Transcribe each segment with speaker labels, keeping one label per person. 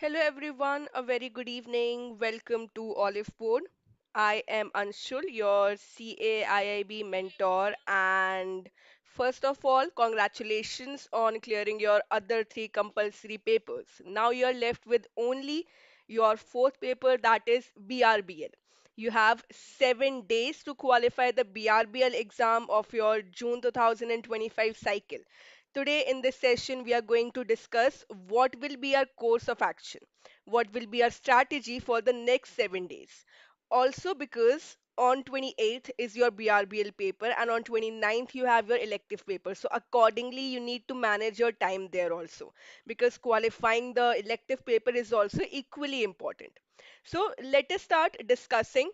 Speaker 1: Hello everyone, a very good evening. Welcome to Oliveboard. I am Anshul, your CAIIB mentor, and first of all, congratulations on clearing your other three compulsory papers. Now you're left with only your fourth paper, that is BRBL. You have 7 days to qualify the BRBL exam of your June 2025 cycle. Today, in this session, we are going to discuss what will be our course of action, what will be our strategy for the next 7 days. Also, because on 28th is your BRBL paper, and on 29th, you have your elective paper. So, accordingly, you need to manage your time there also, because qualifying the elective paper is also equally important. So, let us start discussing.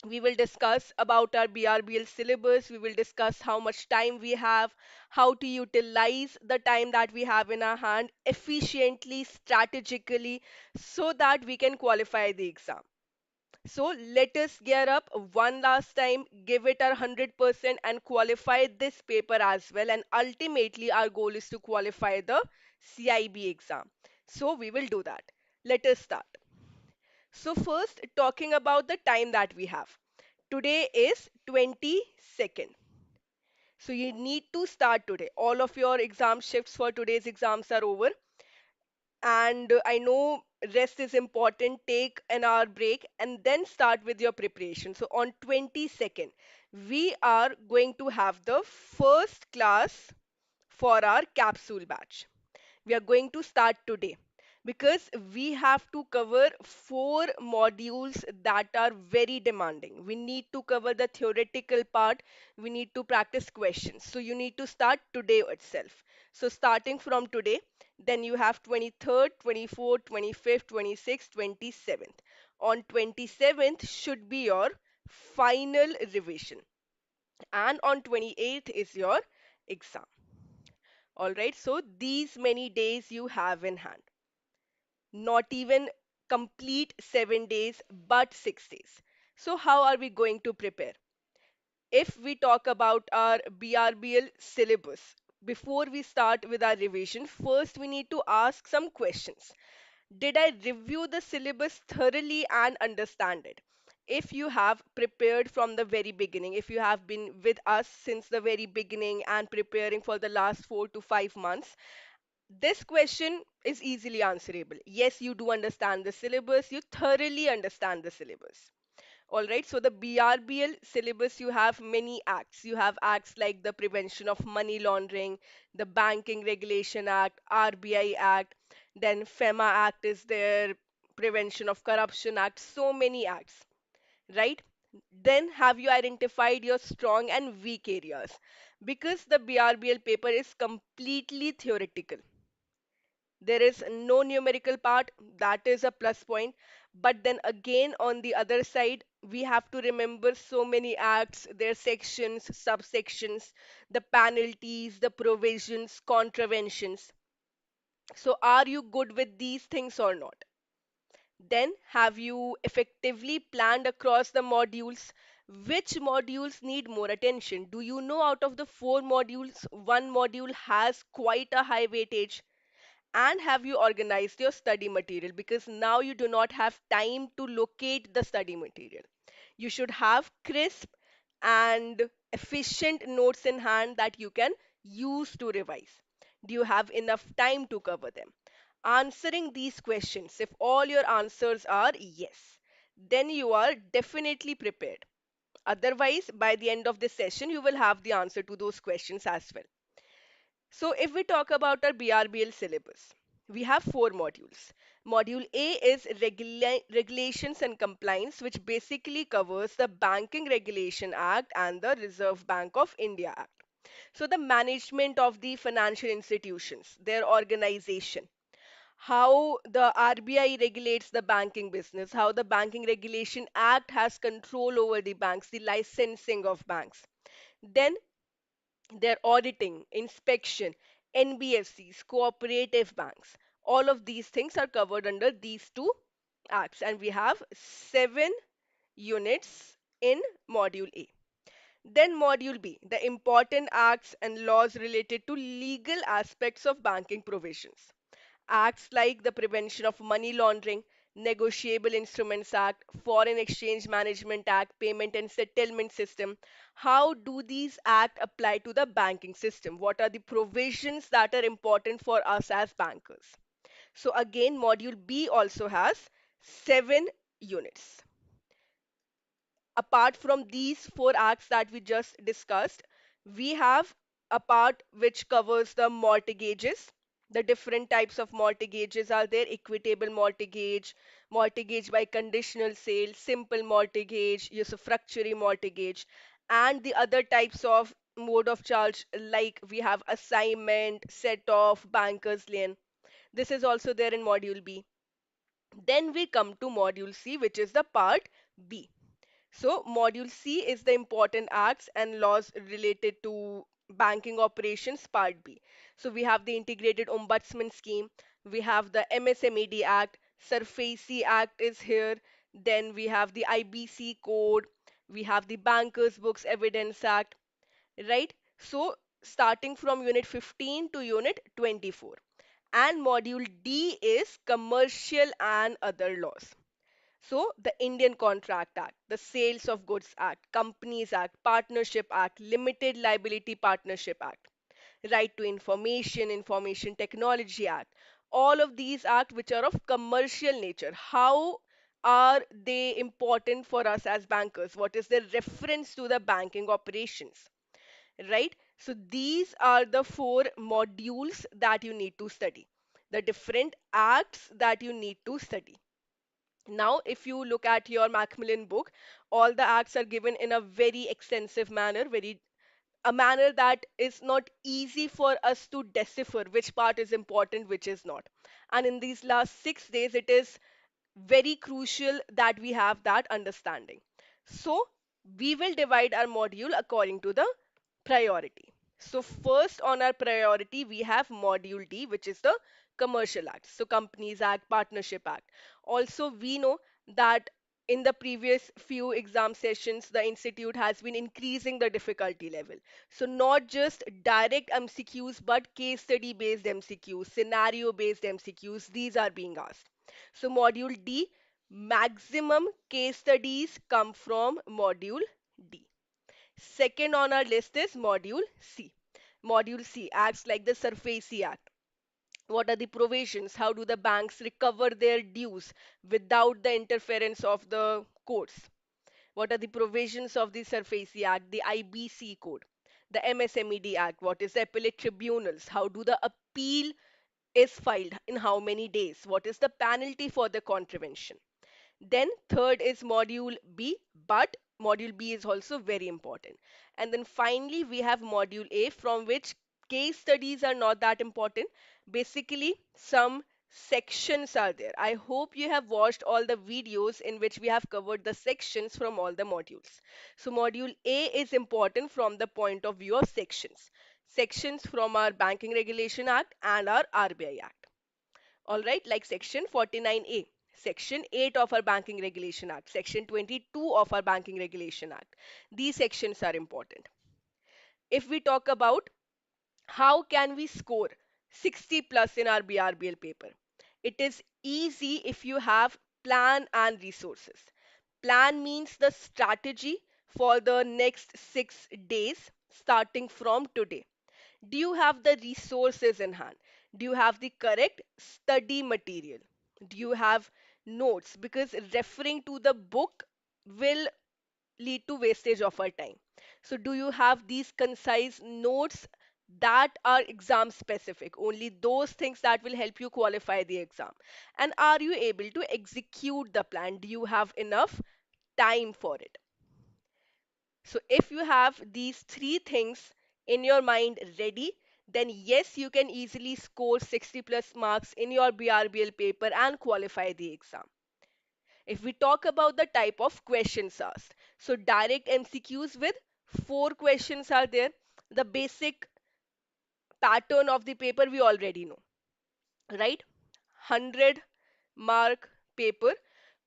Speaker 1: We will discuss about our BRBL syllabus. We will discuss how much time we have, how to utilize the time that we have in our hand efficiently, strategically, so that we can qualify the exam. So let us gear up one last time, give it our 100% and qualify this paper as well. And ultimately, our goal is to qualify the CIB exam. So we will do that. Let us start. So first, talking about the time that we have. Today is 22nd. So you need to start today. All of your exam shifts for today's exams are over. And I know rest is important. Take an hour break and then start with your preparation. So on 22nd, we are going to have the first class for our capsule batch. We are going to start today because we have to cover four modules that are very demanding. We need to cover the theoretical part, we need to practice questions. So you need to start today itself. So starting from today, then you have 23rd, 24th, 25th, 26th, 27th. On 27th should be your final revision, and on 28th is your exam. All right, so these many days you have in hand. Not even complete 7 days, but 6 days. So, how are we going to prepare? If we talk about our BRBL syllabus, before we start with our revision, first we need to ask some questions. Did I review the syllabus thoroughly and understand it? If you have prepared from the very beginning, if you have been with us since the very beginning and preparing for the last 4 to 5 months, this question is easily answerable. Yes, you do understand the syllabus, you thoroughly understand the syllabus. All right, so the BRBL syllabus, you have many acts. You have acts like the Prevention of Money Laundering, the Banking Regulation Act, RBI Act, then FEMA Act is there, Prevention of Corruption Act, so many acts, right? Then have you identified your strong and weak areas? Because the BRBL paper is completely theoretical, there is no numerical part, that is a plus point. But then again, on the other side, we have to remember so many acts, their sections, subsections, the penalties, the provisions, contraventions. So are you good with these things or not? Then have you effectively planned across the modules? Which modules need more attention? Do you know out of the four modules, one module has quite a high weightage? And have you organized your study material? Because now you do not have time to locate the study material. You should have crisp and efficient notes in hand that you can use to revise. Do you have enough time to cover them? Answering these questions, if all your answers are yes, then you are definitely prepared. Otherwise, by the end of this session, you will have the answer to those questions as well. So if we talk about our BRBL syllabus, we have four modules. Module A is Regulations and Compliance, which basically covers the Banking Regulation Act and the Reserve Bank of India Act. So the management of the financial institutions, their organization, how the RBI regulates the banking business, how the Banking Regulation Act has control over the banks, the licensing of banks. Then their auditing, inspection, NBFCs, cooperative banks. All of these things are covered under these two acts, and we have 7 units in Module A. Then Module B, the important acts and laws related to legal aspects of banking provisions. Acts like the Prevention of Money Laundering, Negotiable Instruments Act, Foreign Exchange Management Act, Payment and Settlement System. How do these acts apply to the banking system? What are the provisions that are important for us as bankers? So again, module B also has 7 units. Apart from these 4 acts that we just discussed, we have a part which covers the mortgages. The different types of mortgages are there: equitable mortgage, mortgage by conditional sale, simple mortgage, usufructuary mortgage, and the other types of mode of charge, like we have assignment, set off, banker's lien. This is also there in module B. Then we come to module C, which is the part B. So, Module C is the important acts and laws related to banking operations, Part B. So, we have the Integrated Ombudsman Scheme, we have the MSMED Act, SURFACI Act is here, then we have the IBC Code, we have the Bankers Books Evidence Act, right? So, starting from Unit 15 to Unit 24. And Module D is Commercial and Other Laws. So, the Indian Contract Act, the Sales of Goods Act, Companies Act, Partnership Act, Limited Liability Partnership Act, Right to Information, Information Technology Act, all of these acts which are of commercial nature. How are they important for us as bankers? What is the reference to the banking operations? Right? So, these are the 4 modules that you need to study, the different acts that you need to study. Now, if you look at your Macmillan book, all the acts are given in a very extensive manner, very a manner that is not easy for us to decipher which part is important, which is not. And in these last 6 days, it is very crucial that we have that understanding. So, we will divide our module according to the priority. So, first on our priority, we have Module D, which is the Commercial Act. So, Companies Act, Partnership Act. Also, we know that in the previous few exam sessions, the institute has been increasing the difficulty level. So, not just direct MCQs, but case study based MCQs, scenario based MCQs, these are being asked. So, Module D, maximum case studies come from Module D. Second on our list is Module C. Module C acts like the SURFACI Act. What are the provisions? How do the banks recover their dues without the interference of the courts? What are the provisions of the SURFACI Act, the IBC code, the MSMED Act? What is the appellate tribunals? How do the appeal is filed in how many days? What is the penalty for the contravention? Then third is module B, but module B is also very important. And then finally we have module A, from which case studies are not that important. Basically, some sections are there. I hope you have watched all the videos in which we have covered the sections from all the modules. So module A is important from the point of view of sections. Sections from our Banking Regulation Act and our RBI Act. All right, like Section 49A, Section 8 of our Banking Regulation Act, Section 22 of our Banking Regulation Act. These sections are important. If we talk about how can we score 60 plus in our BRBL paper, it is easy if you have plan and resources. Plan means the strategy for the next 6 days starting from today. Do you have the resources in hand? Do you have the correct study material? Do you have notes? Because referring to the book will lead to wastage of our time. So, do you have these concise notes that are exam specific? Only those things that will help you qualify the exam. And are you able to execute the plan? Do you have enough time for it? So if you have these 3 things in your mind ready, then yes, you can easily score 60 plus marks in your BRBL paper and qualify the exam. If we talk about the type of questions asked, so direct MCQs with 4 questions are there. The basic pattern of the paper we already know, right? 100 mark paper.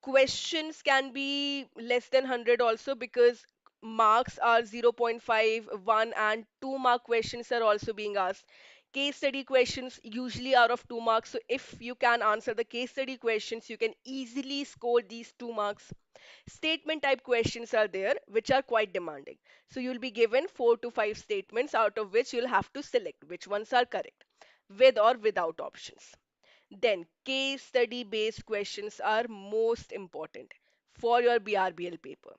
Speaker 1: Questions can be less than 100 also, because marks are 0.5, 1 and 2 mark questions are also being asked. Case study questions usually are of 2 marks. So if you can answer the case study questions, you can easily score these 2 marks. Statement type questions are there, which are quite demanding. So you'll be given 4 to 5 statements, out of which you'll have to select which ones are correct, with or without options. Then case study based questions are most important for your BRBL paper.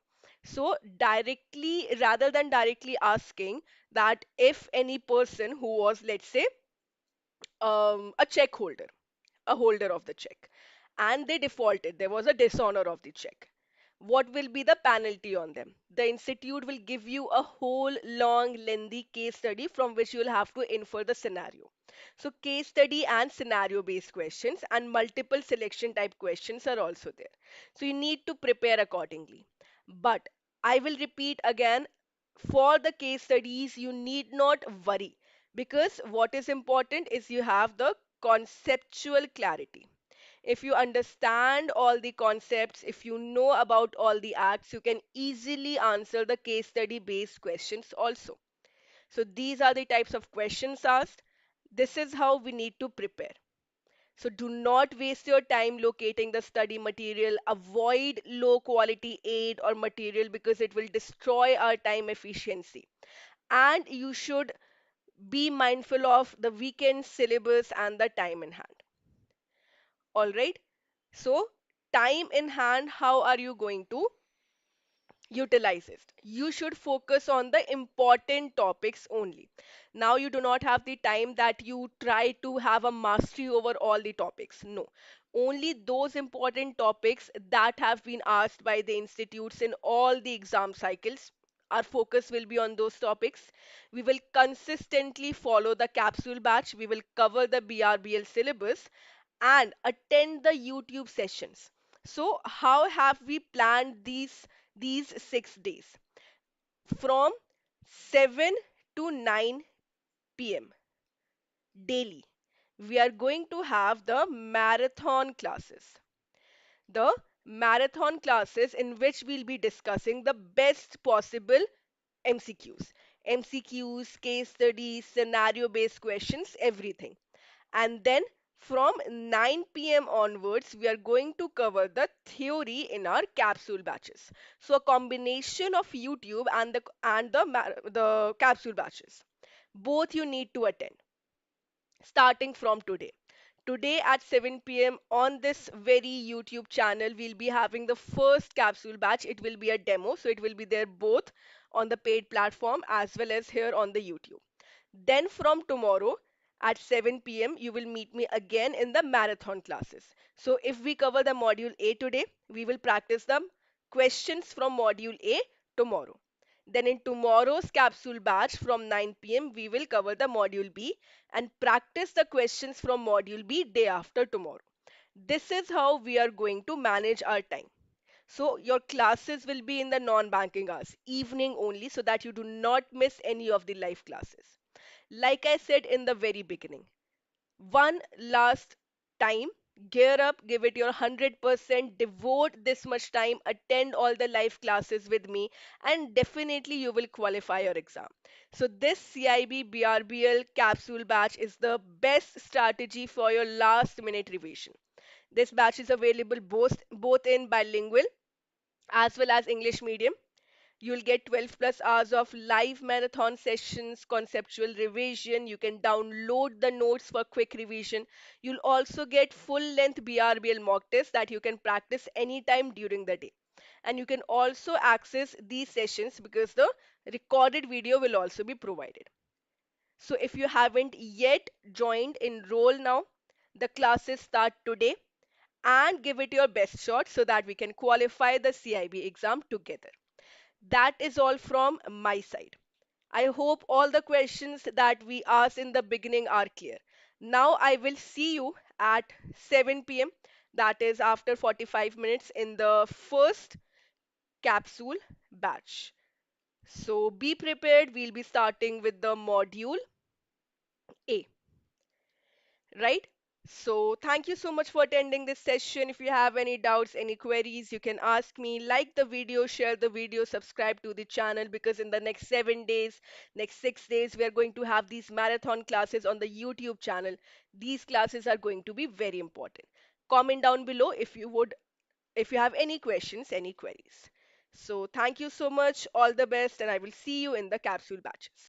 Speaker 1: So directly, rather than directly asking that if any person who was, let's say, a check holder, a holder of the check, and they defaulted, there was a dishonor of the check, what will be the penalty on them? The institute will give you a whole long, lengthy case study from which you will have to infer the scenario. So, case study and scenario based questions and multiple selection type questions are also there. So, you need to prepare accordingly. But I will repeat again, for the case studies, you need not worry, because what is important is you have the conceptual clarity. If you understand all the concepts, if you know about all the acts, you can easily answer the case study based questions also. So these are the types of questions asked. This is how we need to prepare. So do not waste your time locating the study material. Avoid low quality aid or material because it will destroy our time efficiency. And you should be mindful of the weekend syllabus and the time in hand. All right. So, time in hand, how are you going to utilize it? You should focus on the important topics only. Now, you do not have the time that you try to have a mastery over all the topics. No. Only those important topics that have been asked by the institutes in all the exam cycles. Our focus will be on those topics. We will consistently follow the capsule batch. We will cover the BRBL syllabus and attend the YouTube sessions. So, how have we planned these 6 days? From 7 to 9 p.m. daily, we are going to have the marathon classes. The marathon classes in which we'll be discussing the best possible MCQs. MCQs, case studies, scenario based questions, everything. And then from 9 p.m. onwards, we are going to cover the theory in our capsule batches. So a combination of YouTube and the capsule batches. Both you need to attend starting from today. Today at 7 p.m. on this very YouTube channel, we'll be having the first capsule batch. It will be a demo, so it will be there both on the paid platform as well as here on the YouTube. Then from tomorrow at 7 p.m., you will meet me again in the marathon classes. So if we cover the module A today, we will practice the questions from module A tomorrow. Then in tomorrow's capsule batch from 9 p.m., we will cover the module B and practice the questions from module B day after tomorrow. This is how we are going to manage our time. So your classes will be in the non-banking hours, evening only, so that you do not miss any of the live classes. Like I said in the very beginning, one last time, gear up, give it your 100%, devote this much time, attend all the live classes with me, and definitely you will qualify your exam. So this CIB BRBL capsule batch is the best strategy for your last minute revision. This batch is available both in bilingual as well as English medium. You'll get 12 plus hours of live marathon sessions, conceptual revision. You can download the notes for quick revision. You'll also get full length BRBL mock tests that you can practice anytime during the day. And you can also access these sessions because the recorded video will also be provided. So if you haven't yet joined, enroll now. The classes start today and give it your best shot so that we can qualify the CIB exam together. That is all from my side. I hope all the questions that we asked in the beginning are clear. Now I will see you at 7 p.m. That is after 45 minutes in the first capsule batch. So be prepared. We'll be starting with the module A, right? So, thank you so much for attending this session. If you have any doubts, any queries, you can ask me. Like the video, share the video, subscribe to the channel because in the next 7 days, next 6 days, we are going to have these marathon classes on the YouTube channel. These classes are going to be very important. Comment down below if you have any questions, any queries. So, thank you so much. All the best, and I will see you in the capsule batches.